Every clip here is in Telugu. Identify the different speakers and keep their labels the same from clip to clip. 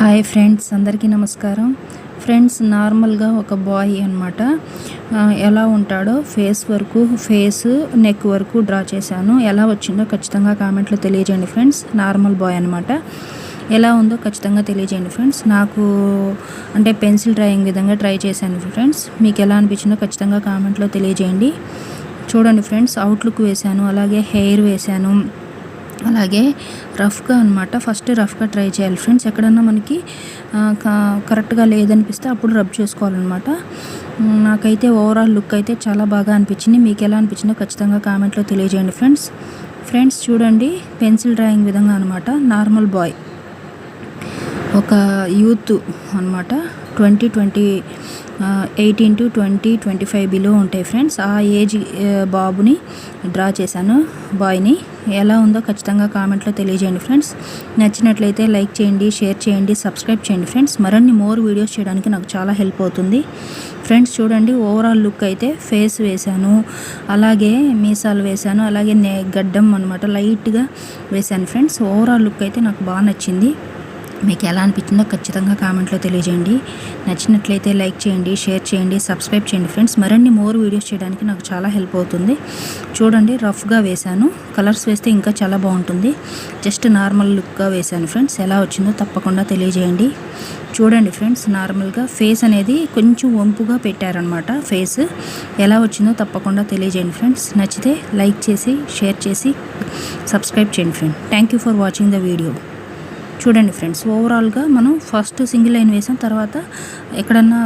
Speaker 1: హాయ్ ఫ్రెండ్స్, అందరికీ నమస్కారం. ఫ్రెండ్స్, నార్మల్గా ఒక బాయ్ అనమాట ఎలా ఉంటాడో ఫేస్ నెక్ వరకు డ్రా చేశాను. ఎలా వచ్చిందో ఖచ్చితంగా కామెంట్లో తెలియజేయండి ఫ్రెండ్స్. నార్మల్ బాయ్ అనమాట. ఎలా ఉందో ఖచ్చితంగా తెలియజేయండి ఫ్రెండ్స్. నాకు అంటే పెన్సిల్ డ్రాయింగ్ విధంగా ట్రై చేశాను ఫ్రెండ్స్. మీకు ఎలా అనిపించిందో ఖచ్చితంగా కామెంట్లో తెలియజేయండి. చూడండి ఫ్రెండ్స్, అవుట్లుక్ వేశాను, అలాగే హెయిర్ వేశాను, అలాగే రఫ్గా అనమాట. ఫస్ట్ రఫ్గా ట్రై చేయాలి ఫ్రెండ్స్. ఎక్కడన్నా మనకి కరెక్ట్గా లేదనిపిస్తే అప్పుడు రబ్ చేసుకోవాలన్నమాట. నాకైతే ఓవరాల్ లుక్ అయితే చాలా బాగా అనిపించింది. మీకు ఎలా అనిపించిందో ఖచ్చితంగా కామెంట్లో తెలియజేయండి ఫ్రెండ్స్. చూడండి, పెన్సిల్ డ్రాయింగ్ విధంగా అనమాట. నార్మల్ బాయ్, ఒక యూత్ అనమాట. 18 to 25 బిలో ఉంటాయి ఫ్రెండ్స్. ఆ ఏజ్ బాబుని డ్రా చేశాను, బాయ్ని. ఎలా ఉందో ఖచ్చితంగా కామెంట్లో తెలియజేయండి ఫ్రెండ్స్. నచ్చినట్లయితే లైక్ చేయండి, షేర్ చేయండి, సబ్స్క్రైబ్ చేయండి ఫ్రెండ్స్. మరిన్ని వీడియోస్ చేయడానికి నాకు చాలా హెల్ప్ అవుతుంది ఫ్రెండ్స్. చూడండి, ఓవరాల్ లుక్ అయితే ఫేస్ వేశాను, అలాగే మీసాలు వేశాను, అలాగే గడ్డం అనమాట లైట్గా వేశాను ఫ్రెండ్స్. ఓవరాల్ లుక్ అయితే నాకు బాగా నచ్చింది. మీకు ఎలా అనిపించిందో ఖచ్చితంగా కామెంట్లో తెలియజేయండి. నచ్చినట్లయితే లైక్ చేయండి, షేర్ చేయండి, సబ్స్క్రైబ్ చేయండి ఫ్రెండ్స్. మరిన్ని వీడియోస్ చేయడానికి నాకు చాలా హెల్ప్ అవుతుంది. చూడండి, రఫ్గా వేశాను. కలర్స్ వేస్తే ఇంకా చాలా బాగుంటుంది. జస్ట్ నార్మల్ లుక్గా వేశాను ఫ్రెండ్స్. ఎలా వచ్చిందో తప్పకుండా తెలియజేయండి. చూడండి ఫ్రెండ్స్, నార్మల్గా ఫేస్ అనేది కొంచెం వంపుగా పెట్టారనమాట. ఫేస్ ఎలా వచ్చిందో తప్పకుండా తెలియజేయండి ఫ్రెండ్స్. నచ్చితే లైక్ చేసి, షేర్ చేసి, సబ్స్క్రైబ్ చేయండి friend. Thank you for watching the video. చూడండి ఫ్రెండ్స్, ఓవరాల్గా మనం ఫస్ట్ సింగిల్ లైన్ వేసాం, తర్వాత ఎక్కడన్నా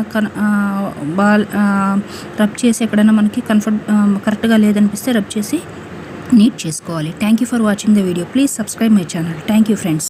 Speaker 1: రబ్ చేసి ఎక్కడన్నా మనకి కరెక్ట్గా లేదనిపిస్తే రబ్ చేసి నీట్ చేసుకోవాలి. Thank you for watching the video. Please subscribe my channel. Thank you friends.